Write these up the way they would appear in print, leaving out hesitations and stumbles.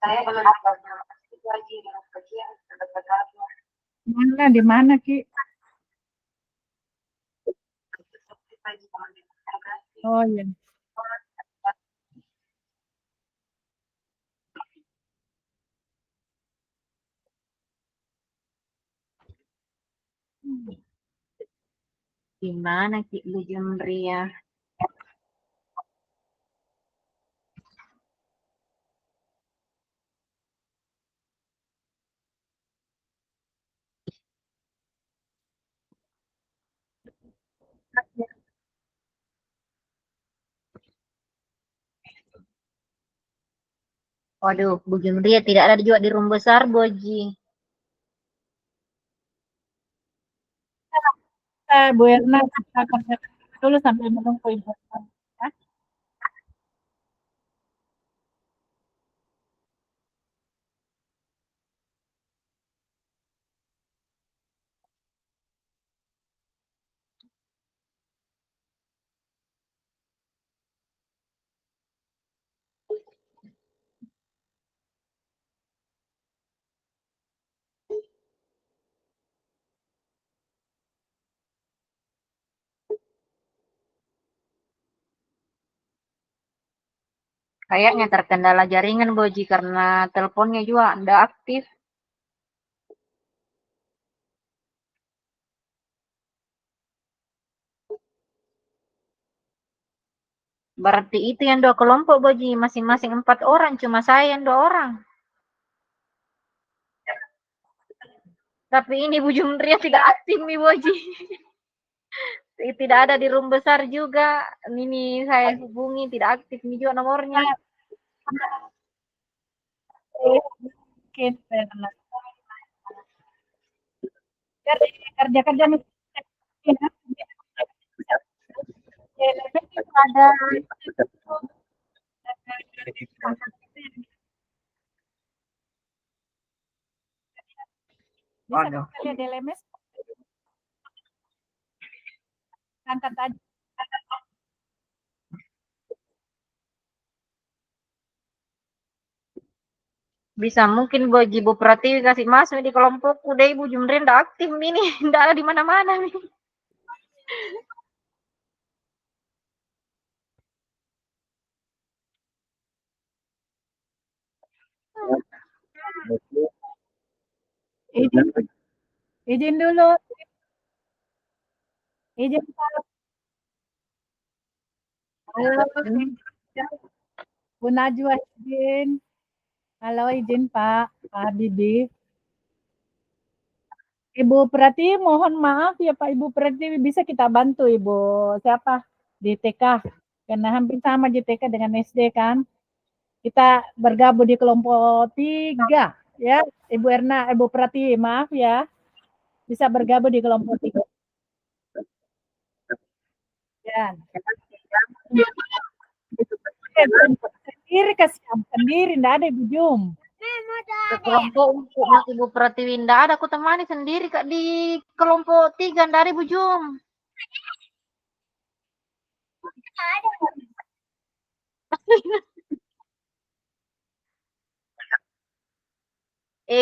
Saya belum dapat itu lagi dengan kecil, dekat-dekatnya. Mana di mana Ki? Oh iya. Gimana Ki Bu Jumria? Waduh, Bu Jumria tidak ada juga di Rumah Besar, Boji. Bu Erna kita kerja dulu sambil menunggu Ibu. Ya. Kayaknya terkendala jaringan, Boji, karena teleponnya juga tidak aktif. Berarti itu yang dua kelompok, Boji. Masing-masing 4 orang, cuma saya yang 2 orang. Tapi ini Bu Jumria tidak aktif nih, Boji. Tidak ada di Room Besar juga. Ini saya hubungi, tidak aktif nih juga nomornya. Mungkin Erna. Kerja kerja nih. Ada bisa kita lihat di LMS angkat aja. Bisa mungkin Boji Bu Pratiwi kasih masuk di kelompokku deh, Ibu Jumrin nggak aktif ini, nggak ada di mana-mana nih. Izin, izin dulu, izin Pak. Halo, Bu Najwa izin. Halo, izin Pak, Pak Habibie. Ibu Pratiwi mohon maaf ya Pak Ibu Pratiwi, bisa kita bantu Ibu siapa di TK? Karena hampir sama di TK dengan SD kan. Kita bergabung di kelompok 3 ya. Ibu Erna, Ibu Pratiwi, maaf ya. Bisa bergabung di kelompok 3. Ya. Sendiri kasih sendiri, enggak ada Ibu Jum. Ke kelompok untuk Ibu Pratiwi nggak ada, aku temani sendiri Kak di kelompok 3 nggak ada Ibu Jum.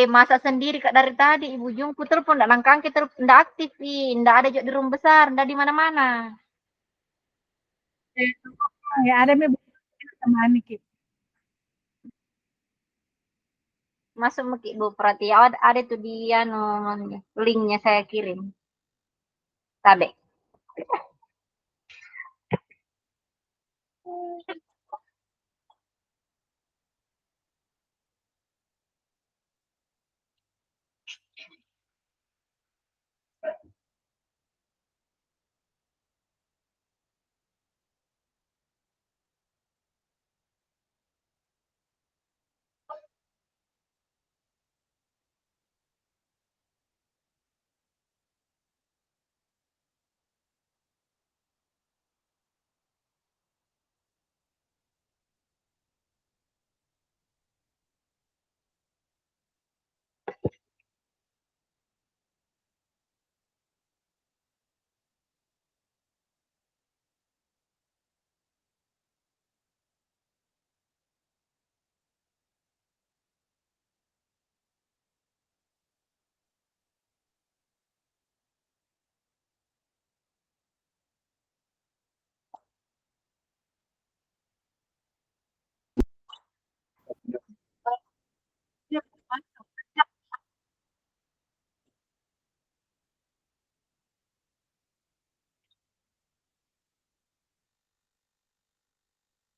Masa sendiri Kak dari tadi Ibu Jum ku telepon nggak nangkang kita nggak aktif nggak ada juga di Room Besar, nggak di mana-mana. Ya ada Ibu temani kita. Masuk ke Ibu Pratiwi ada tuh dia nomornya, linknya saya kirim. Tabe.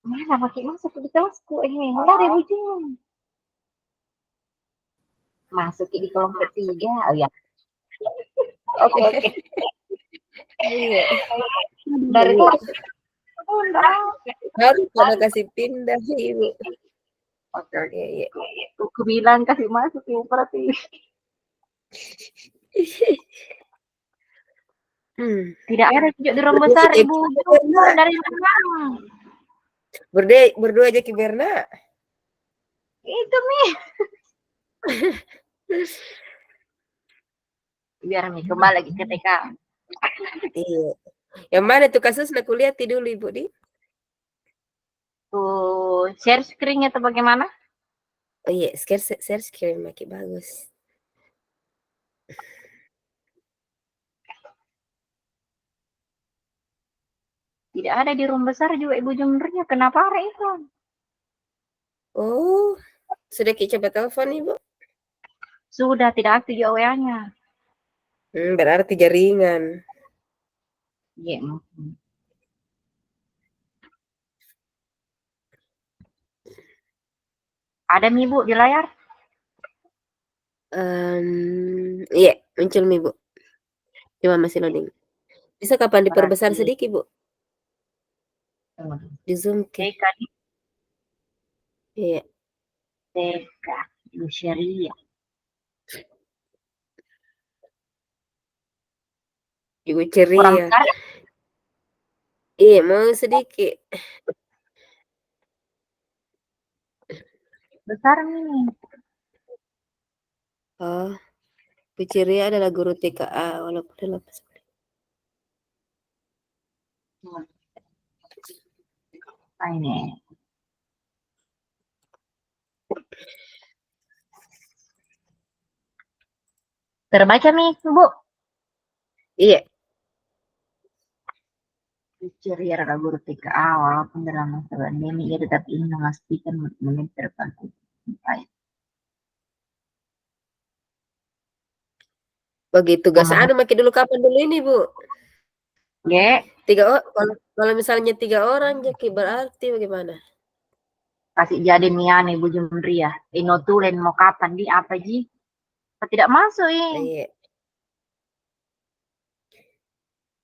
Mana pakai masuk di kelasku? Enggak ada ujung. Masuk di kelompok 3. Oh ya. Oke, oke. Iya. Dari Ibu. kelas udah. Harus pada kasih pindah ibu. Oke, oke. Iya, iya. Aku bilang kasih masuk ibu berarti. Tidak ada sejak di Rumah Besar ibu. Dari mana? Berdua aja Kiberna. Itu nih. Biar nih kembali lagi ke TK. Iya. Yang mana tuh kasus nak kuliah dulu ibu di? Tuh share screen-nya atau bagaimana? Oh iya, share screen makin bagus. Tidak ada di Rumah Besar juga ibu jumbernya. Kenapa ada itu? Oh, sudah coba telepon ibu? Sudah tidak aktif juga WA-nya. Berarti jaringan. Iya, mungkin. Ada nih Bu di layar? Iya, muncul nih Bu. Cuma masih loading. Bisa kapan diperbesar Berarti sedikit Bu? Di zoom ke? TK di Iya. TK Ibu Syeria. Ibu Kurang ceria. besar ya? Iya, mau sedikit. Besar nih. Oh, Bu ceria adalah guru TKA walaupun dalam Nah, ini. Terbaca nih Bu. Iya. Bu Syeria adalah guru TKA walaupun dalam masa pandemi ia tetap ingin memastikan murid-murid terpantau. Baik. Bagi tugas anu makin dulu kapan dulu ini Bu? Ya, 3 orang. Kalau misalnya 3 orang jadi berarti bagaimana? kasih jadi Mian Ibu Jumria. Inotulen mau kapan di apa ji? Tidak masuk ini. Iya.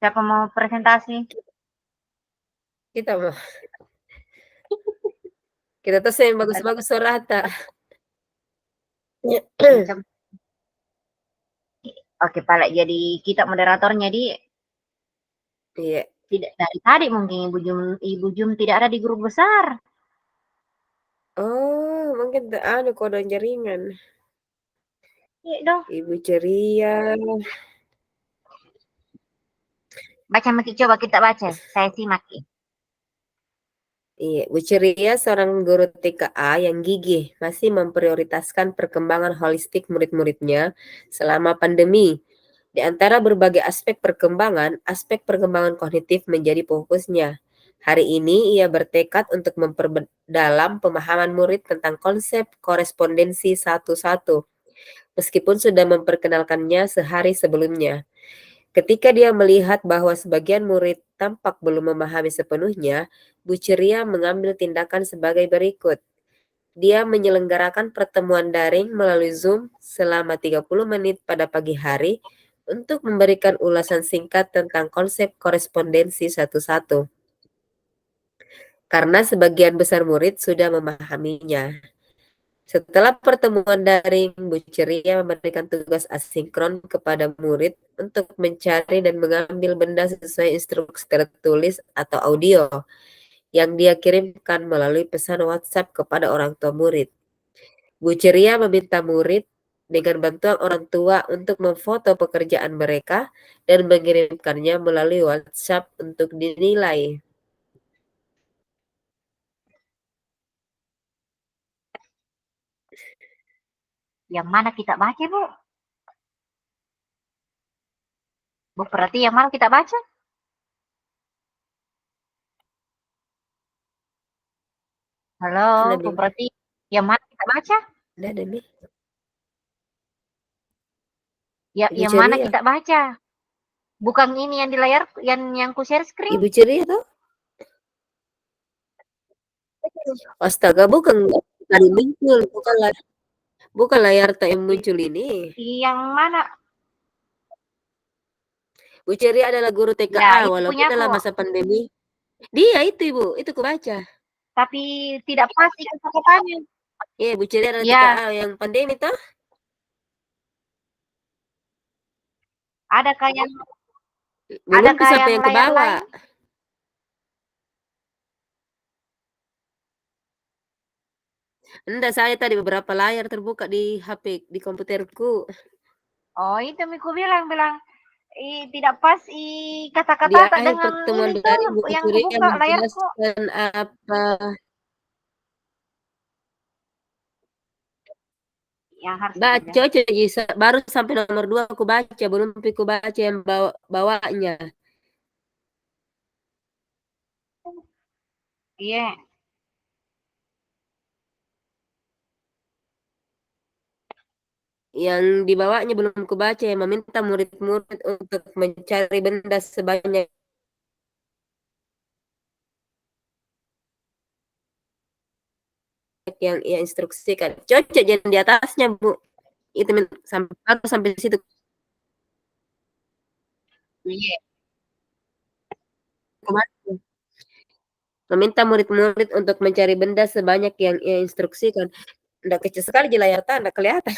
Siapa mau presentasi? Kita mau. Kita tuh yang bagus-bagus rata. Oke, Pak, jadi kita moderatornya di Iya. tidak dari tadi mungkin Ibu Jum tidak ada di grup besar. Oh, mungkin anu kode jaringan. Iya dong. Ibu ceria. Baca Maki, coba kita baca. Saya simak. Iya, Bu Ceria seorang guru TKA yang gigih masih memprioritaskan perkembangan holistik murid-muridnya selama pandemi. Di antara berbagai aspek perkembangan kognitif menjadi fokusnya. Hari ini ia bertekad untuk memperdalam pemahaman murid tentang konsep korespondensi satu-satu, meskipun sudah memperkenalkannya sehari sebelumnya. Ketika dia melihat bahwa sebagian murid tampak belum memahami sepenuhnya, Bu Ceria mengambil tindakan sebagai berikut. Dia menyelenggarakan pertemuan daring melalui Zoom selama 30 menit pada pagi hari untuk memberikan ulasan singkat tentang konsep korespondensi satu-satu. Karena sebagian besar murid sudah memahaminya. Setelah pertemuan daring, Bu Ceria memberikan tugas asinkron kepada murid untuk mencari dan mengambil benda sesuai instruksi tertulis atau audio yang dia kirimkan melalui pesan WhatsApp kepada orang tua murid. Bu Ceria meminta murid dengan bantuan orang tua untuk memfoto pekerjaan mereka dan mengirimkannya melalui WhatsApp untuk dinilai. Yang mana kita baca, Bu? Bu, berarti yang mana kita baca? Halo, Bu, berarti yang mana kita baca? Ada nih. Ya, Ibu yang Ceria. mana kita baca? Bukan ini yang di layar, yang ku share screen. Ibu Ceria tuh? Astaga, bukan tadi muncul, bukan layar tak yang muncul ini. Yang mana? Bu Ceri adalah guru Ya, TKA itu walaupun punyaku. dalam masa pandemi. Dia itu Ibu, itu kubaca. Tapi tidak pasti kata-katanya. Iya, Bu Ceri adalah Ya, TKA yang pandemi toh. adakah yang Belum tuh sampai yang ke layar bawah. lain? Enggak, saya tadi beberapa layar terbuka di HP, di komputerku. Oh, itu Miku bilang tidak pas Di kata-kata tak akhir dengan pertemuan ini tuh daring, Bu yang Ceri kebuka layarku. menjelaskan apa Yang harus baca aja, baru sampai nomor 2 aku baca, belum aku baca yang bawahnya. Iya. Yang di bawahnya belum aku baca, yang meminta murid-murid untuk mencari benda sebanyak yang ia instruksikan. Cocok yang di atasnya, Bu. Itu sampai situ. Iya. Meminta murid-murid untuk mencari benda sebanyak yang ia instruksikan. Udah kecil sekali di layar tanda kelihatan.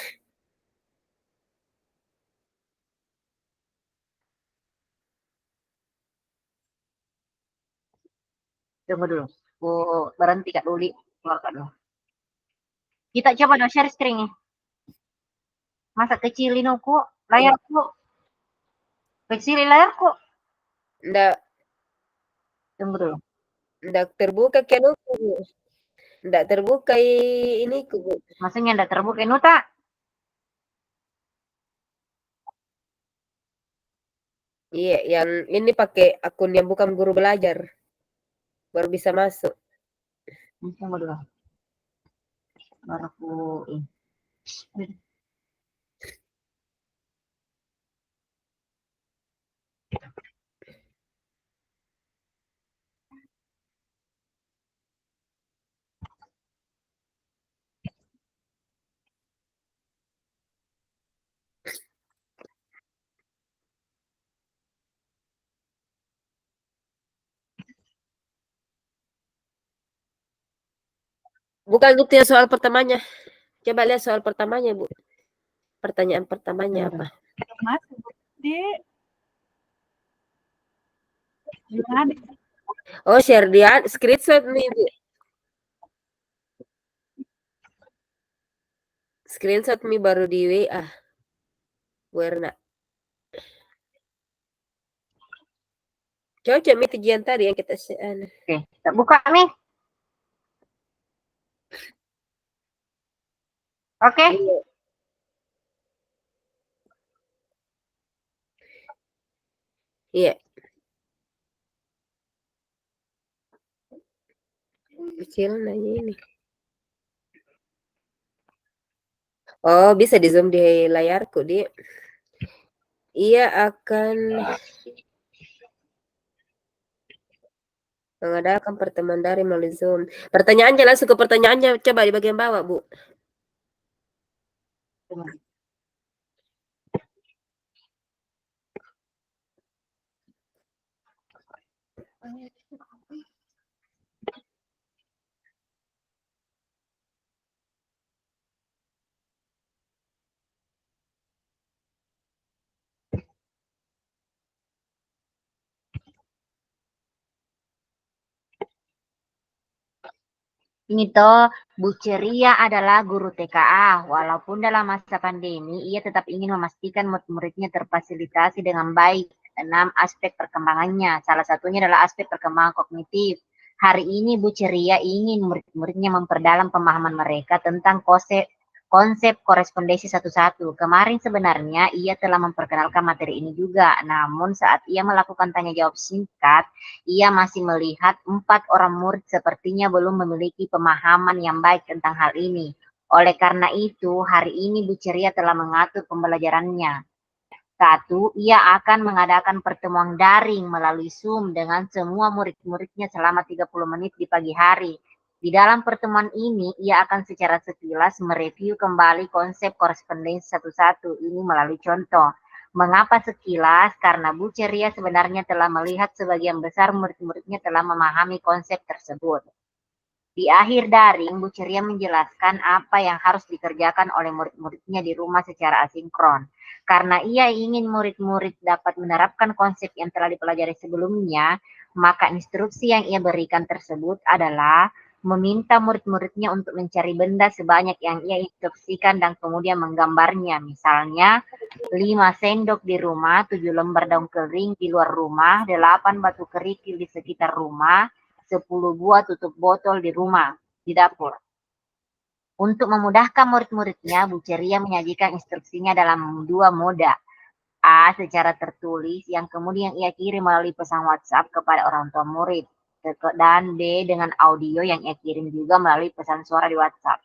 Tunggu dulu. Berhenti Kak Luli. Keluarkan dulu. Kita coba dong share screen-nya. Masa kecilin aku layarku. Kecilin layarku. Nggak, Tunggu dulu. nggak terbuka kan, Bu. Nggak terbuka ini, Bu. Maksudnya ndak terbuka Nuta. Iya, yang ini pakai akun yang bukan guru belajar. Baru bisa masuk. Tunggu dulu. Baru aku ini. Bukan gitu ya soal pertamanya. Coba lihat soal pertamanya, Bu. Pertanyaan pertamanya apa? Masuk di ada. Oh, share dia screenshot nih, Bu. Screenshot nih baru di WA. Werna. Cocok nih tujuan tadi yang kita Oke, kita buka nih. Oke. Iya. Iya. Kecil nanya ini. Oh, bisa di zoom di layarku, Di. Ia akan mengadakan pertemuan daring melalui Zoom. Pertanyaannya langsung ke pertanyaannya, coba di bagian bawah, Bu. Ini toh, Bu Ceria adalah guru TKA. Walaupun dalam masa pandemi, ia tetap ingin memastikan murid-muridnya terfasilitasi dengan baik. 6 aspek perkembangannya. Salah satunya adalah aspek perkembangan kognitif. Hari ini Bu Ceria ingin murid-muridnya memperdalam pemahaman mereka tentang konsep korespondensi satu-satu. Kemarin sebenarnya ia telah memperkenalkan materi ini juga. Namun saat ia melakukan tanya jawab singkat, ia masih melihat 4 orang murid sepertinya belum memiliki pemahaman yang baik tentang hal ini. Oleh karena itu, hari ini Bu Ceria telah mengatur pembelajarannya. 1. Ia akan mengadakan pertemuan daring melalui Zoom dengan semua murid-muridnya selama 30 menit di pagi hari. Di dalam pertemuan ini, ia akan secara sekilas mereview kembali konsep korespondensi satu-satu ini melalui contoh. Mengapa sekilas? Karena Bu Ceria sebenarnya telah melihat sebagian besar murid-muridnya telah memahami konsep tersebut. Di akhir daring, Bu Ceria menjelaskan apa yang harus dikerjakan oleh murid-muridnya di rumah secara asinkron. Karena ia ingin murid-murid dapat menerapkan konsep yang telah dipelajari sebelumnya, maka instruksi yang ia berikan tersebut adalah meminta murid-muridnya untuk mencari benda sebanyak yang ia instruksikan dan kemudian menggambarnya. Misalnya, 5 sendok di rumah, 7 lembar daun kering di luar rumah, 8 batu kerikil di sekitar rumah, 10 buah tutup botol di rumah, di dapur. Untuk memudahkan murid-muridnya, Bu Ceria menyajikan instruksinya dalam 2 moda. A. Secara tertulis, yang kemudian ia kirim melalui pesan WhatsApp kepada orang tua murid. Dan B. Dengan audio yang ia kirim juga melalui pesan suara di WhatsApp.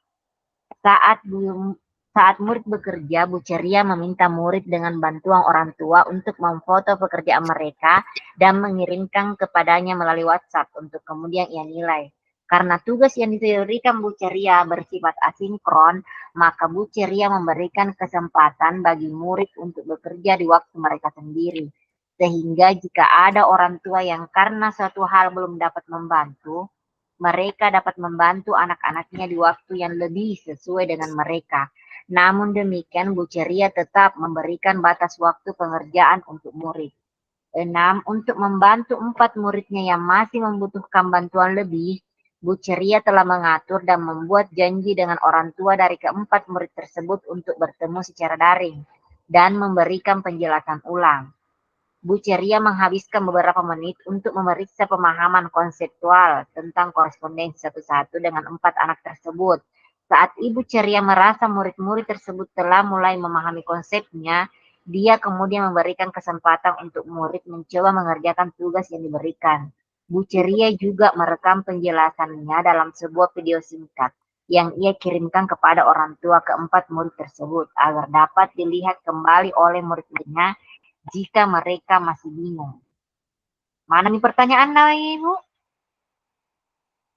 Saat murid bekerja, Bu Ceria meminta murid dengan bantuan orang tua untuk memfoto pekerjaan mereka dan mengirimkan kepadanya melalui WhatsApp untuk kemudian ia nilai. Karena tugas yang diberikan Bu Ceria bersifat asinkron, maka Bu Ceria memberikan kesempatan bagi murid untuk bekerja di waktu mereka sendiri. Sehingga jika ada orang tua yang karena suatu hal belum dapat membantu, mereka dapat membantu anak-anaknya di waktu yang lebih sesuai dengan mereka. Namun demikian, Bu Ceria tetap memberikan batas waktu pengerjaan untuk murid. 6. Untuk membantu 4 muridnya yang masih membutuhkan bantuan lebih, Bu Ceria telah mengatur dan membuat janji dengan orang tua dari keempat murid tersebut untuk bertemu secara daring dan memberikan penjelasan ulang. Bu Ceria menghabiskan beberapa menit untuk memeriksa pemahaman konseptual tentang korespondensi satu-satu dengan 4 anak tersebut. Saat Ibu Ceria merasa murid-murid tersebut telah mulai memahami konsepnya, dia kemudian memberikan kesempatan untuk murid mencoba mengerjakan tugas yang diberikan. Bu Ceria juga merekam penjelasannya dalam sebuah video singkat yang ia kirimkan kepada orang tua keempat murid tersebut agar dapat dilihat kembali oleh murid-muridnya jika mereka masih bingung. Mana nih pertanyaan Ibu?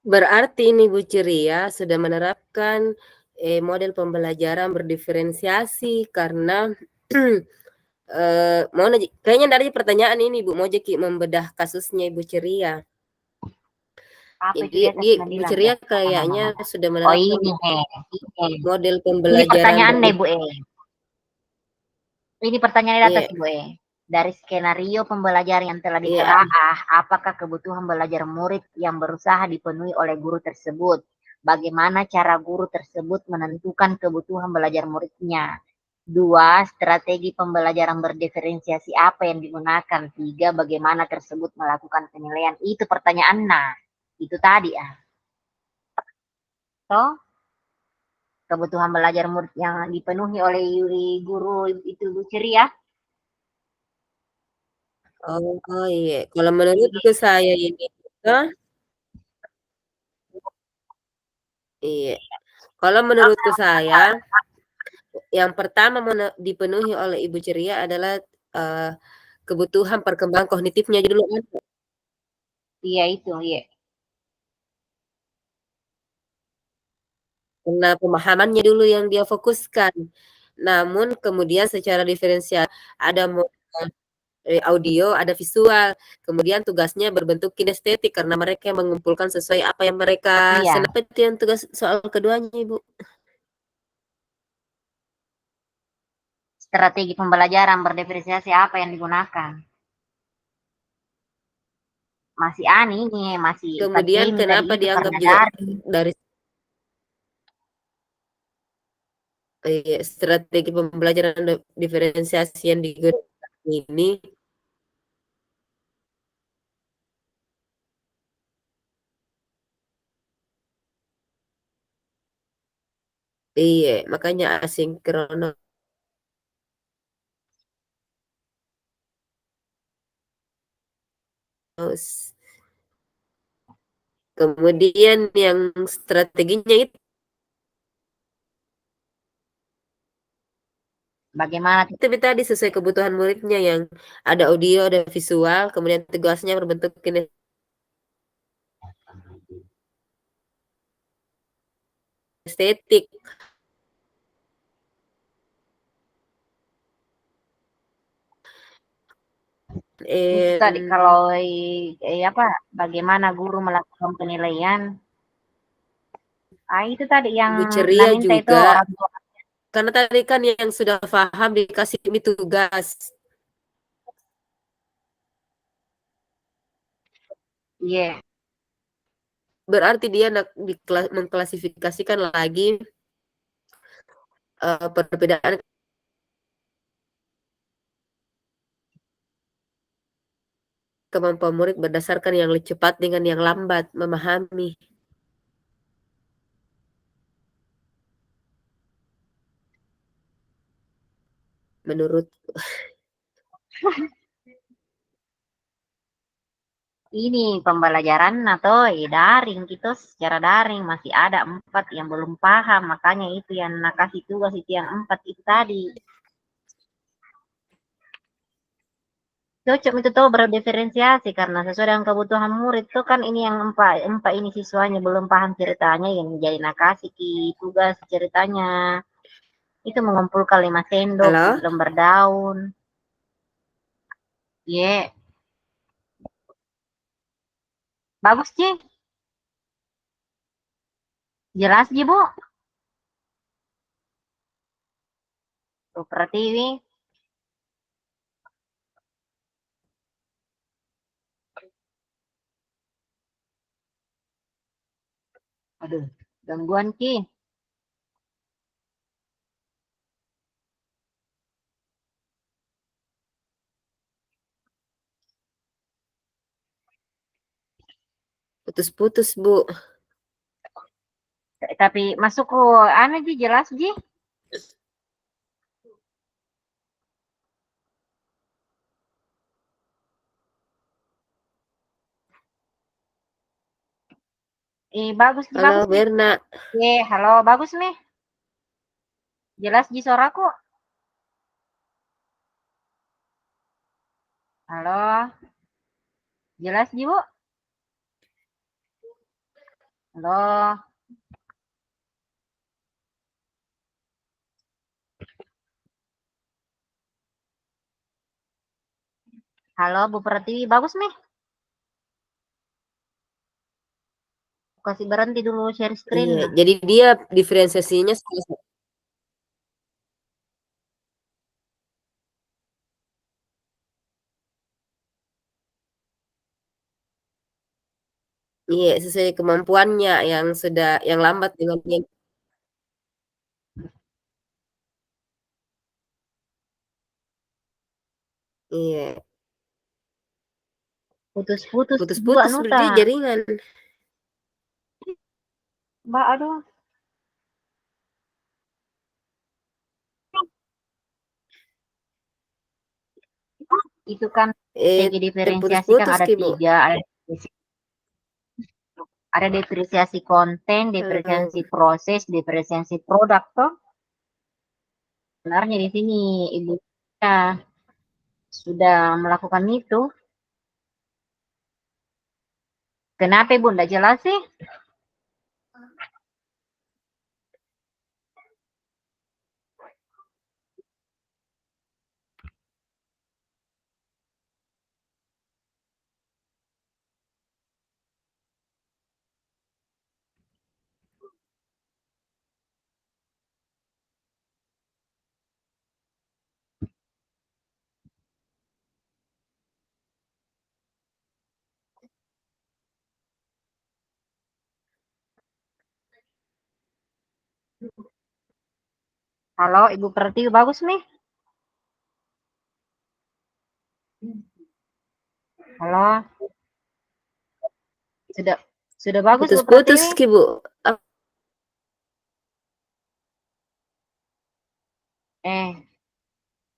Berarti ini Bu Ceria sudah menerapkan model pembelajaran berdiferensiasi karena kayaknya dari pertanyaan ini Bu, mau jadi membedah kasusnya Ibu Ceria. Apa itu Jadi Bu Ceria kayaknya sudah menerapkan model ini pembelajaran pertanyaan Bu Ini pertanyaan di atas Iya. Bu Dari skenario pembelajaran yang telah Iya. ditelaah, apakah kebutuhan belajar murid yang berusaha dipenuhi oleh guru tersebut? Bagaimana cara guru tersebut menentukan kebutuhan belajar muridnya? 2. Strategi pembelajaran berdiferensiasi apa yang digunakan? 3. Bagaimana tersebut melakukan penilaian? Itu pertanyaan itu tadi So, kebutuhan belajar murid yang dipenuhi oleh guru itu Bu Ceria. Oh iya, kalau menurutku saya ini iya, kalau menurutku saya, yang pertama dipenuhi oleh Ibu Ceria adalah kebutuhan perkembangan kognitifnya dulu kan. Iya itu, iya. Karena pemahamannya dulu yang dia fokuskan. Namun kemudian secara diferensial ada audio, ada visual, kemudian tugasnya berbentuk kinestetik karena mereka mengumpulkan sesuai apa yang mereka Iya. itu yang tugas soal keduanya Ibu? Strategi pembelajaran berdiferensiasi apa yang digunakan? Masih ini, masih Kemudian kenapa tadi itu dianggap karena juga daring. dari strategi pembelajaran diferensiasi yang digunakan ini iya, makanya asinkronus. Kemudian yang strateginya itu Bagaimana tadi sesuai kebutuhan muridnya yang ada audio, ada visual, kemudian tugasnya berbentuk estetik. Itu tadi Em, kalau apa bagaimana guru melakukan penilaian. Ah, itu tadi yang Ibu Anda ceria minta itu juga, orang tua. karena tadi kan yang sudah paham dikasih ini tugas. Iya. Berarti dia mengklasifikasikan lagi perbedaan kemampuan murid berdasarkan yang cepat dengan yang lambat memahami. Menurut Ini pembelajaran atau daring gitu secara daring masih ada 4 yang belum paham, makanya itu yang nak kasih tugas itu yang 4 itu tadi. Cocok itu tuh berdiferensiasi karena sesuai dengan kebutuhan murid tuh kan ini yang empat ini siswanya belum paham ceritanya yang jadi nak kasih tugas ceritanya itu mengumpulkan 5 sendok halo, lembar daun. Ye, bagus sih, jelas sih Bu. Tuh Pratiwi. Aduh, gangguan Ki. putus-putus Bu. Tapi masuk ke anu Ji jelas Ji. Bagus Ji, Halo bagus nih. Berna, Halo, bagus nih. Jelas Ji suaraku. Halo, jelas Ji Bu. Halo, halo Bu Pratiwi, bagus nih. Kasih berhenti dulu share screen. iya, jadi dia diferensiasinya iya sesuai kemampuannya yang sudah yang lambat dengan yang iya Putus-putus juga putus-putus Nuta. berarti jaringan. Mbak, aduh. Itu kan segi diferensiasi kan Terputus-putus ada Ki Bu. 3. Ada diferensiasi konten, Halo. diferensiasi proses, diferensiasi produk toh. Sebenarnya di sini Ibu ya, sudah melakukan itu. Kenapa Ibu tidak jelas sih? Halo Ibu Pertiwi, bagus nih. Halo, sudah sudah bagus Bu Putus-putus Pertiwi. Ki Bu. Eh, Apa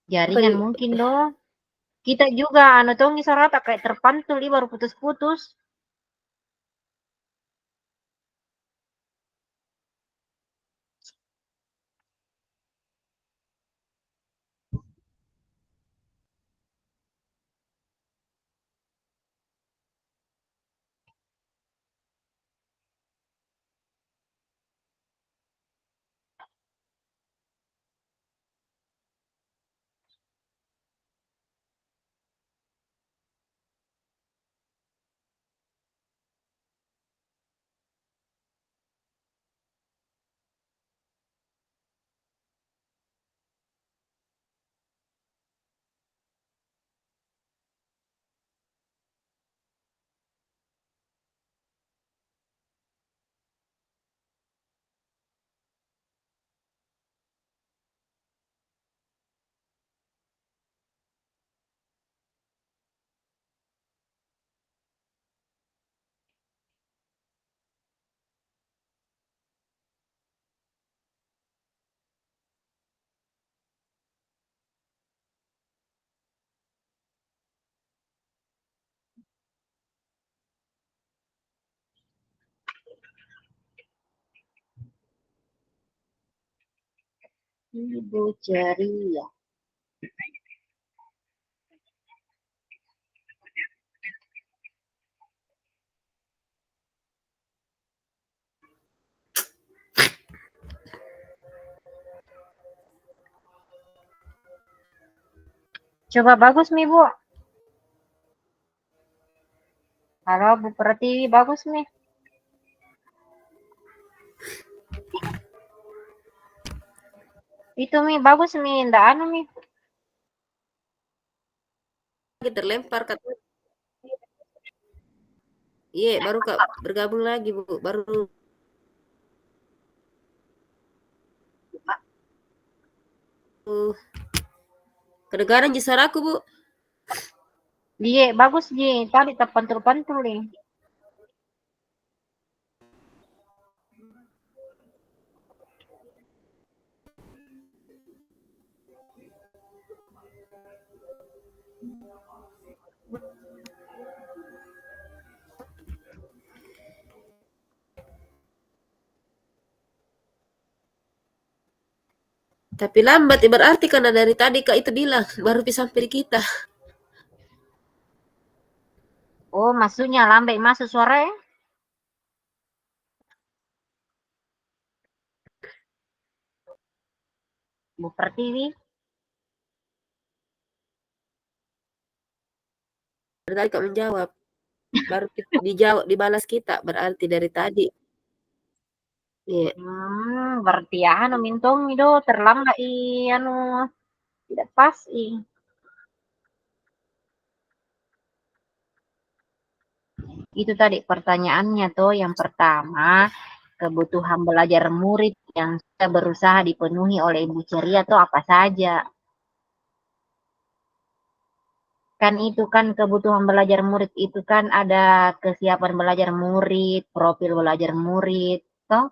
jaringan nih? mungkin dong. Kita juga anu tuh ngisarata kayak terpantul ini baru putus-putus. Ibu ceria. Coba bagus nih, Bu. Halo, Bu Pertiwi, bagus nih. Itu Mi, bagus Mi, ndak anu Mi. Terlempar kata. Iya, baru Kak bergabung lagi, Bu. Baru kedengaran ji suaraku, Bu. Iya, bagus Ji. Tadi terpantul-pantul nih. Tapi lambat ya berarti karena dari tadi Kak itu bilang baru bisa sampai di kita. Oh, maksudnya lambai masuk suara ya? Bu Pertiwi. Dari tadi Kak menjawab. Baru dijawab dibalas kita berarti dari tadi. Iya. Berarti ya anu mintong itu terlambat anu tidak pas Itu tadi pertanyaannya tuh yang pertama, kebutuhan belajar murid yang sudah berusaha dipenuhi oleh Ibu Ceria tuh apa saja? Kan itu kan kebutuhan belajar murid itu kan ada kesiapan belajar murid, profil belajar murid, toh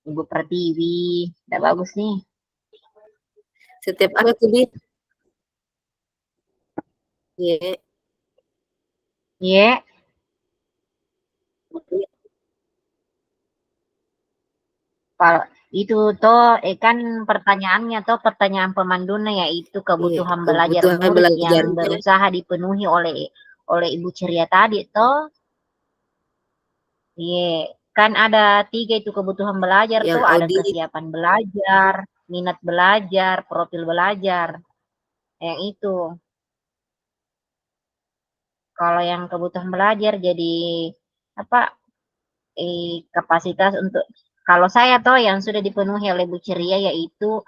Ibu Pertiwi, udah bagus nih. Setiap anak tuh iya. Iya, kalau itu toh kan pertanyaannya toh pertanyaan pemandunya yaitu Iya, kebutuhan belajar kebutuhan murid yang belajarnya berusaha dipenuhi oleh oleh Ibu Ceria tadi toh. Iya, kan ada 3 itu kebutuhan belajar yang tuh, ada audit. kesiapan belajar, minat belajar, profil belajar. Yang itu. Kalau yang kebutuhan belajar jadi apa? Kapasitas untuk kalau saya tuh yang sudah dipenuhi oleh Bu Ceria yaitu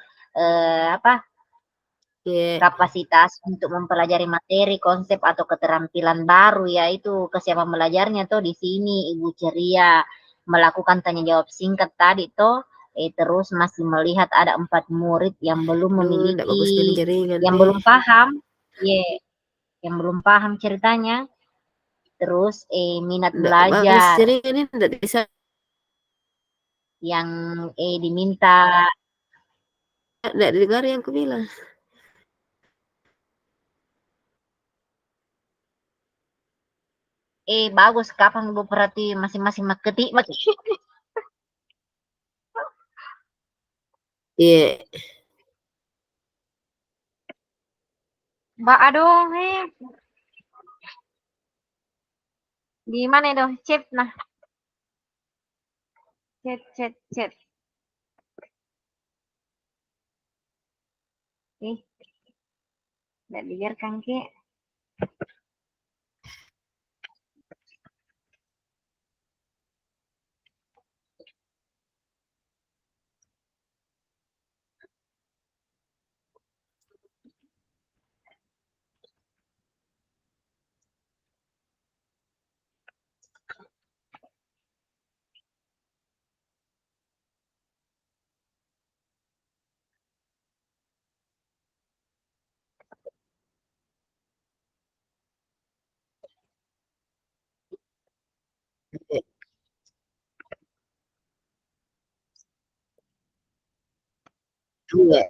apa? Iya, Kapasitas untuk mempelajari materi, konsep atau keterampilan baru yaitu kesiapan belajarnya tuh di sini Ibu Ceria melakukan tanya jawab singkat tadi tuh terus masih melihat ada 4 murid yang belum aduh enggak bagusnya nih memiliki jaringan yang deh. belum paham yang belum paham ceritanya terus minat Enggak bagus belajar jaringan ini enggak bisa yang diminta enggak didengar yang aku bilang. bagus kapan Bu berarti masing-masing ketik Iya, Mbak aduh gimana itu chat nah chat ih nggak biarkan ke iya, iya.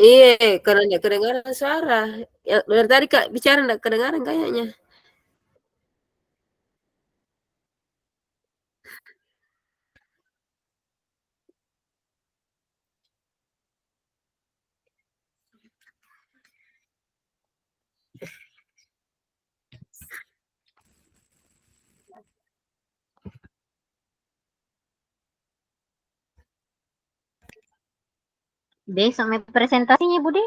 Iya, karena nggak kedengaran suara. Ya, dari tadi Kak bicara nggak kedengaran kayaknya. Besok mau presentasinya Budi.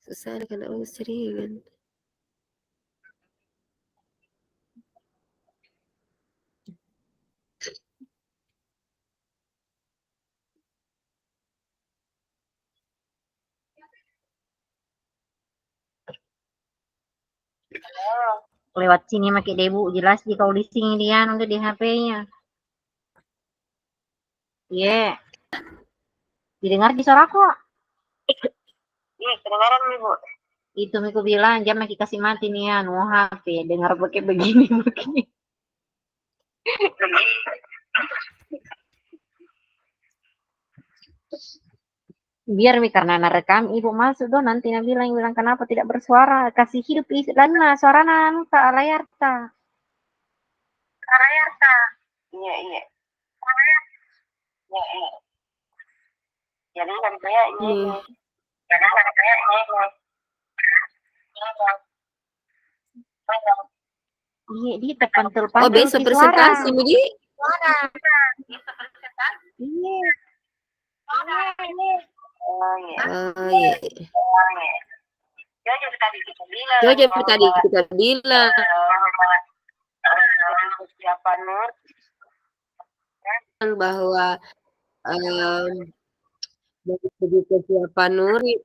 Susah kan aku seringan. Lewat sini pakai debu jelas di kau di sini dia nanti di HP-nya. Iya. Yeah. Didengar di suara kok. Iya, kedengaran nih, Bu. Itu Miko bilang, jam lagi kasih mati nih ya, nu HP. Dengar pakai begini, begini. Biar mi karena narekam ibu masuk dong nanti Nabila yang bilang kenapa tidak bersuara kasih hidup lana suara nanu tak layar ta iya iya iya iya jadi kan kayak ini jadi kan kayak ini iya dia terpantul Oh, besok presentasi Budi. Iya. Oh iya. Oh iya. Jojo tadi kita bilang. Jojo tadi kita bilang. Siapa Nur? Bahwa dari segi kesiapan Nuri.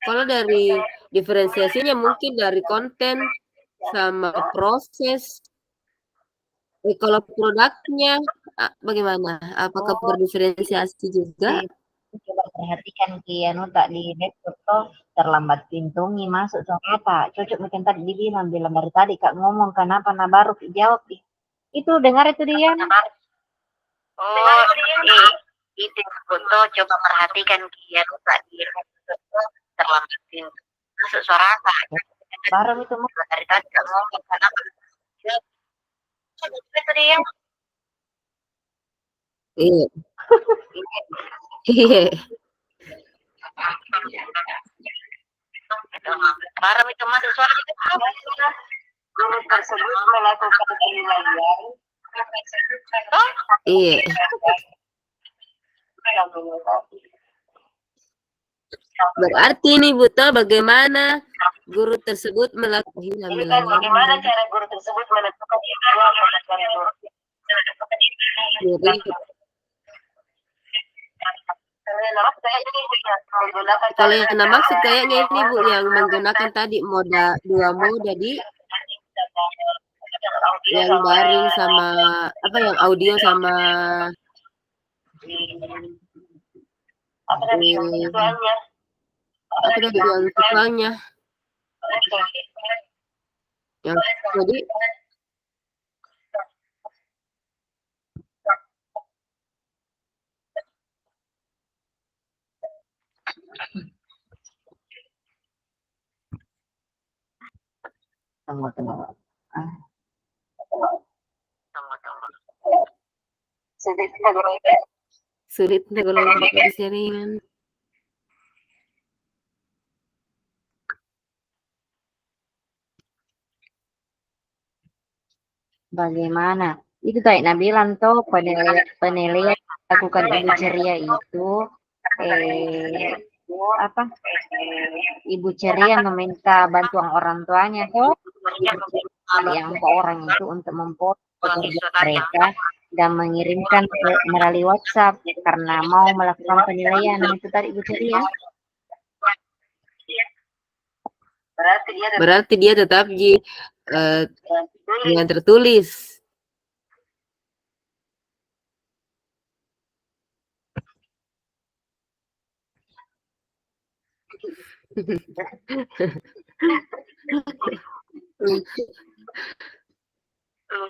Kalau dari diferensiasinya mungkin dari konten sama proses. Kalau produknya bagaimana? Apakah berdiferensiasi juga? Coba perhatikan kianu tak di laptop toh terlambat pintungi masuk sama apa cocok mungkin tadi dibilang bilang dari tadi Kak ngomong kenapa nah baru jawab itu dengar itu dia oh itu foto coba perhatikan kianu tak di laptop terlambat pintu masuk suara apa baru itu dari tadi Kak ngomong kenapa itu dia Iya. Iya. Barang itu masuk suara guru tersebut melakukan penilaian. Iya. Berarti ini Buta bagaimana guru tersebut melakukan bagaimana cara guru tersebut menentukan kalau yang maksud kayaknya ini Bu yang menggunakan tadi dua moda di yang daring sama apa yang audio sama apa tadi yang visualnya yang jadi tunggu sulit kalau di sharingan. Bagaimana itu kayak Nabilan tuh penilaian lakukan ibu ceria itu apa ibu ceria meminta bantuan orang tuanya tuh yang ke orang itu untuk memfoto mereka dan mengirimkan melalui WhatsApp karena mau melakukan penilaian itu tadi ibu ceria Berarti dia tetap dengan tertulis.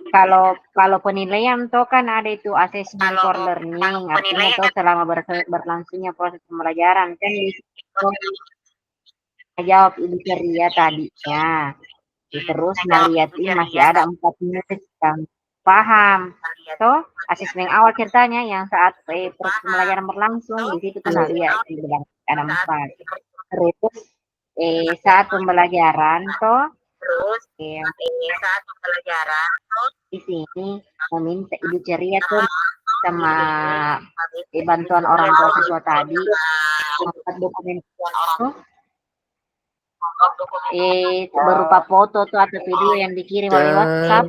Kalau penilaian tuh kan ada itu assessment for learning, artinya tuh selama berlangsungnya proses pembelajaran kan di situ jawab Ibu Ceria tadinya. Terus ngeliatin masih ada 4 menit yang paham. Toh asesmen awal ceritanya yang saat proses pembelajaran berlangsung di situ tuh lihat dibilang ada 4. Terus saat pembelajaran toh di sini meminta Ibu Ceria tuh sama bantuan orang tua siswa tadi membuat dokumen berupa foto tuh atau video yang dikirim oleh WhatsApp.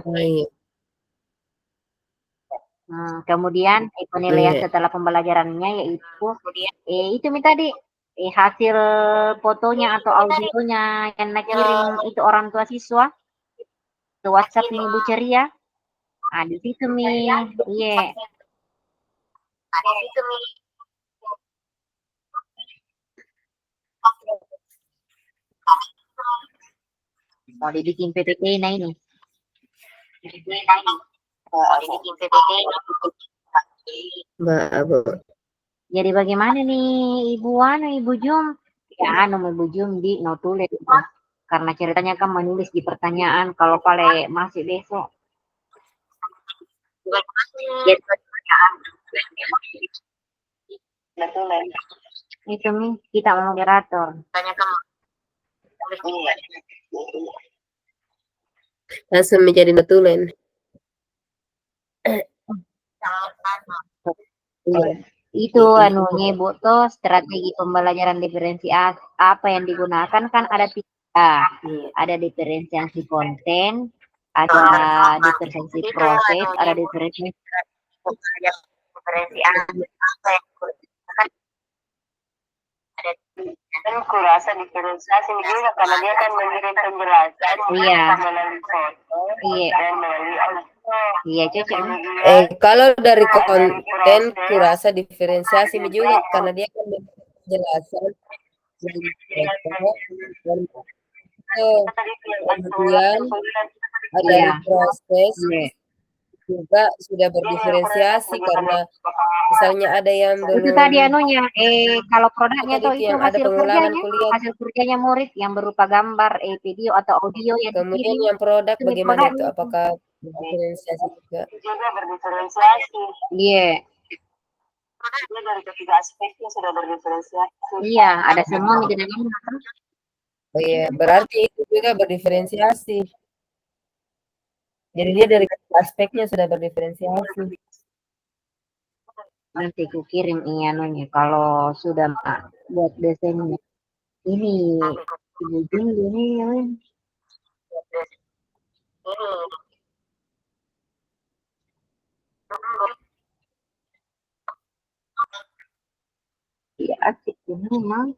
Kemudian penilaian setelah pembelajarannya yaitu itu minta di hasil fotonya atau audionya yang kirim itu orang tua siswa ke WhatsApp nih Ibu Ceria. Nah, di situ nih. Iya. Mau dibikin PPT nah ini. Jadi bagaimana nih Ibu Jum? Ya, Ibu Jum di notulen. Karena ceritanya kan menulis di pertanyaan kalau pale masih besok. Itu nih kita moderator. Langsung menjadi notulen. Itu anunya Bu tuh strategi pembelajaran diferensiasi apa yang digunakan kan ada 3. Ada diferensiasi konten, ada diferensiasi proses, ada diferensiasi Kan kurasa diferensiasi juga karena dia kan mengirim penjelasan melalui foto dan melalui audio. Iya cocok. Kalau dari konten kurasa diferensiasi juga karena dia kan penjelasan kemudian ada proses juga sudah berdiferensiasi karena misalnya ada yang belum itu tadi anunya kalau produknya tuh itu hasil kerjanya murid yang berupa gambar video atau audio yang kemudian yang produk bagaimana itu apakah diferensiasi juga berdiferensiasi iya dari ketiga aspeknya sudah berdiferensiasi iya ada semua di dalamnya oh iya berarti itu juga berdiferensiasi jadi dia dari ketiga aspeknya sudah berdiferensiasi nanti ku kirim anunya kalau sudah buat desainnya ini Ibu Jum ini ya asik ini memang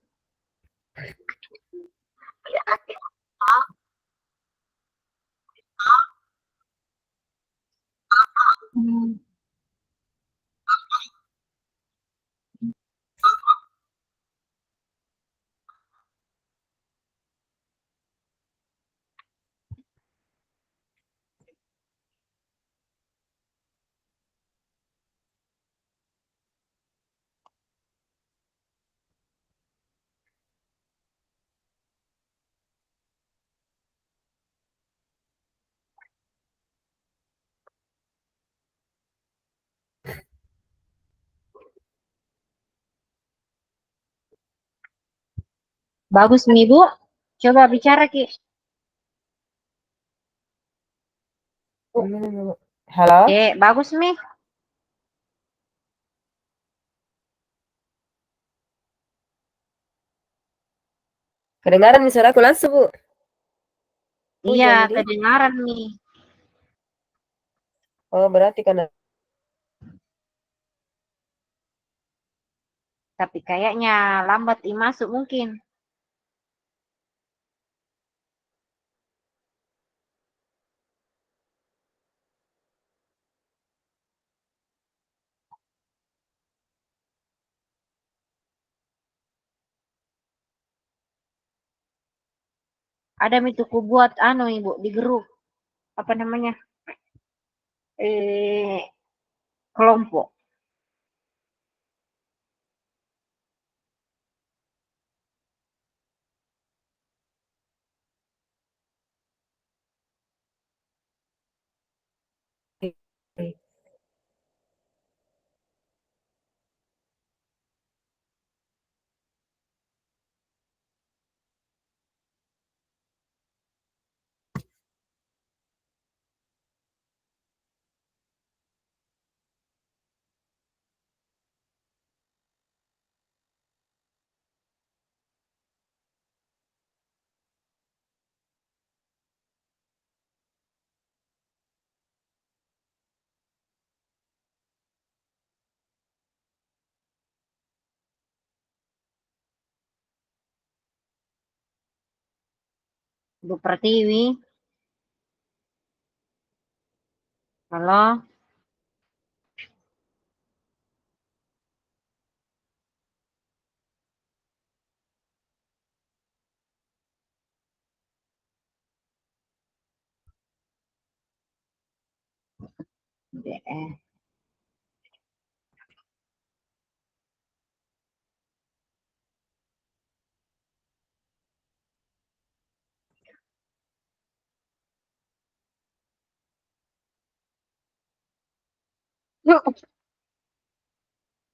bagus nih Bu, coba bicara Ki. Halo bagus nih. kedengaran nih suaraku langsung Bu Iya kedengaran nih. oh berarti karena Tapi kayaknya lambat masuk mungkin. Ada itu ku buat Ibu di grup apa namanya? Kelompok. Ibu Pertiwi. Halo.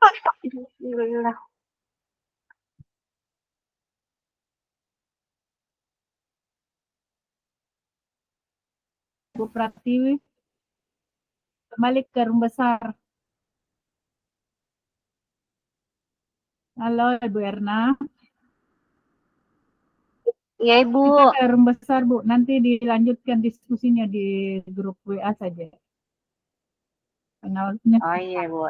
Alhamdulillah. Bu Pratiwi, kembali ke room besar. Halo Ibu Erna. Iya Ibu. Kita ke room besar Bu, nanti dilanjutkan diskusinya di grup WA saja. Pengawasannya. Oh iya Bu.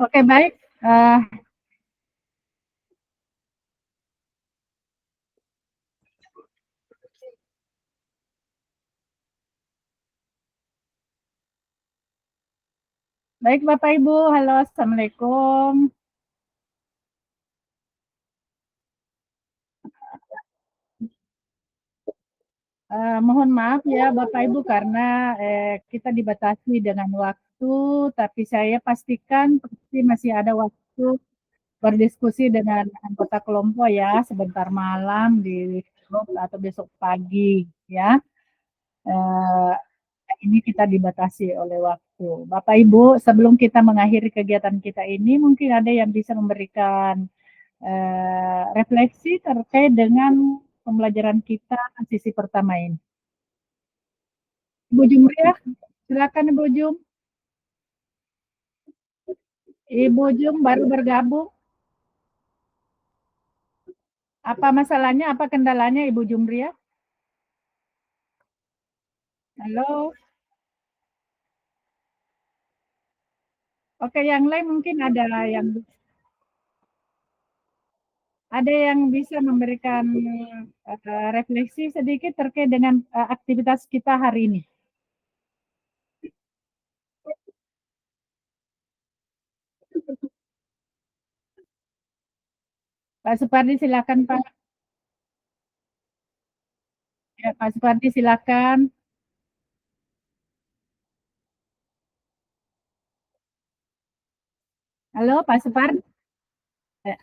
Oke, baik. Baik Bapak Ibu, halo Assalamualaikum. Mohon maaf ya Bapak Ibu karena kita dibatasi dengan waktu, tapi saya pastikan pasti masih ada waktu berdiskusi dengan anggota kelompok ya sebentar malam di grup atau besok pagi ya. Ini kita dibatasi oleh waktu. Bapak Ibu, sebelum kita mengakhiri kegiatan kita ini, mungkin ada yang bisa memberikan refleksi terkait dengan pembelajaran kita sisi pertama ini. Ibu Jumriah, silakan Ibu Jum. Ibu Jum baru bergabung. Apa masalahnya, apa kendalanya Ibu Jumriah? Halo. Oke, yang lain mungkin ada yang bisa memberikan refleksi sedikit terkait dengan aktivitas kita hari ini. Pak Supardi silakan Pak. Ya, Pak Supardi silakan. Halo Pak Supardi. Ya.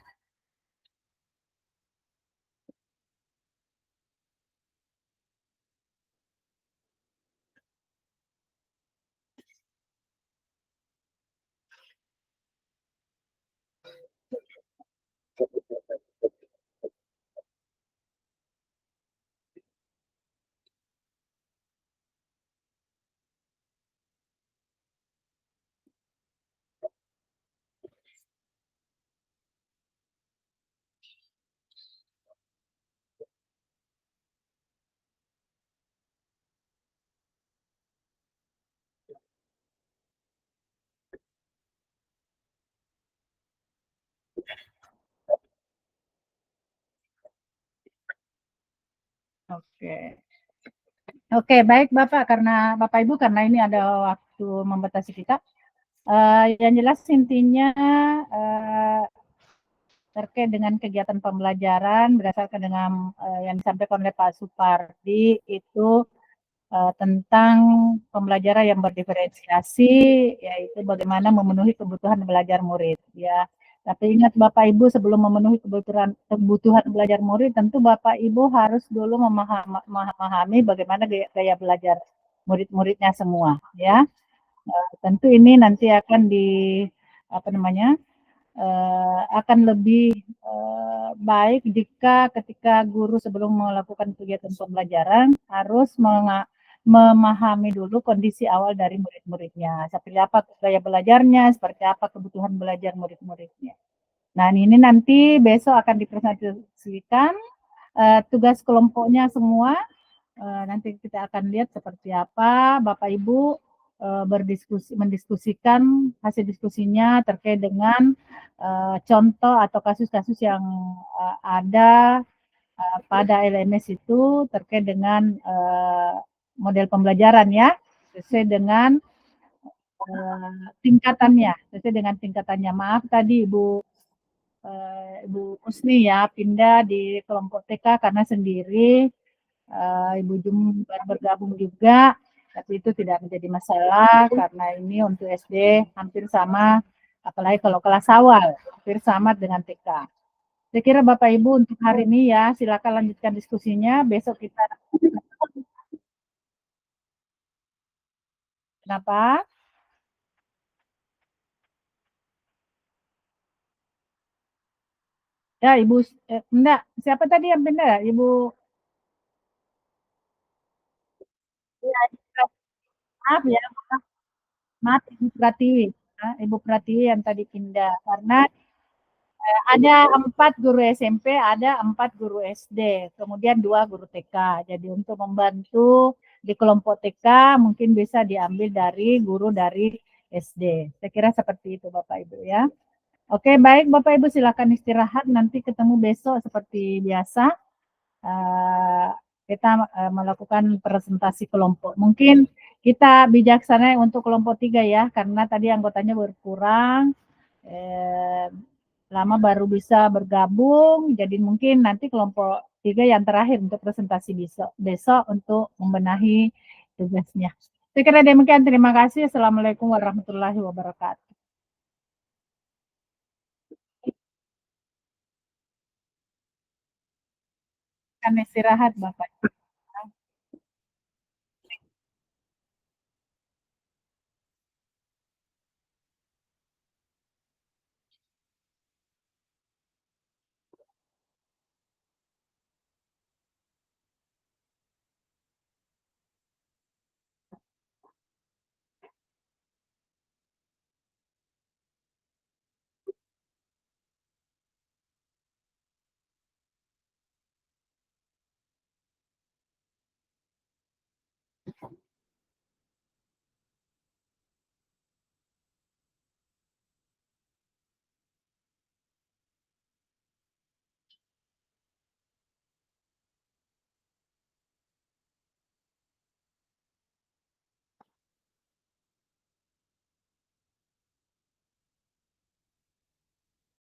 Oke. Oke, baik Bapak, karena Bapak Ibu karena ini ada waktu membatasi kita. Yang jelas intinya terkait dengan kegiatan pembelajaran berdasarkan dengan yang disampaikan oleh Pak Supardi itu tentang pembelajaran yang berdiferensiasi, yaitu bagaimana memenuhi kebutuhan belajar murid. Ya, tapi ingat Bapak Ibu, sebelum memenuhi kebutuhan belajar murid, tentu Bapak Ibu harus dulu memahami bagaimana gaya belajar murid-muridnya semua. Ya, tentu ini nanti akan akan lebih baik jika ketika guru sebelum melakukan kegiatan pembelajaran harus memahami dulu kondisi awal dari murid-muridnya, seperti apa gaya belajarnya, seperti apa kebutuhan belajar murid-muridnya. Nah, ini nanti besok akan dipresentasikan tugas kelompoknya semua. Nanti kita akan lihat seperti apa Bapak Ibu mendiskusikan hasil diskusinya terkait dengan contoh atau kasus-kasus yang ada pada LMS itu terkait dengan model pembelajaran ya, sesuai dengan tingkatannya, sesuai dengan tingkatannya. Maaf tadi Ibu Usni ya pindah di kelompok TK karena sendiri. Ibu Jum bergabung juga, tapi itu tidak menjadi masalah karena ini untuk SD hampir sama, apalagi kalau kelas awal hampir sama dengan TK. Saya kira Bapak Ibu untuk hari ini ya, silakan lanjutkan diskusinya. Besok kita kenapa? Ya Ibu, enggak, siapa tadi yang pindah? Ibu, ya, maaf ya, maaf Ibu Pratiwi, Ibu Pratiwi yang tadi pindah karena ada 4 guru SMP, ada 4 guru SD, kemudian 2 guru TK. Jadi untuk membantu di kelompok TK mungkin bisa diambil dari guru dari SD. Saya kira seperti itu Bapak Ibu ya. Oke, baik Bapak Ibu silakan istirahat. Nanti ketemu besok seperti biasa. Kita melakukan presentasi kelompok. Mungkin kita bijaksana untuk kelompok 3 ya, karena tadi anggotanya berkurang. Lama baru bisa bergabung, jadi mungkin nanti kelompok 3 yang terakhir untuk presentasi besok untuk membenahi tugasnya. Saya kira demikian, terima kasih. Assalamualaikum warahmatullahi wabarakatuh. Kan istirahat Bapak.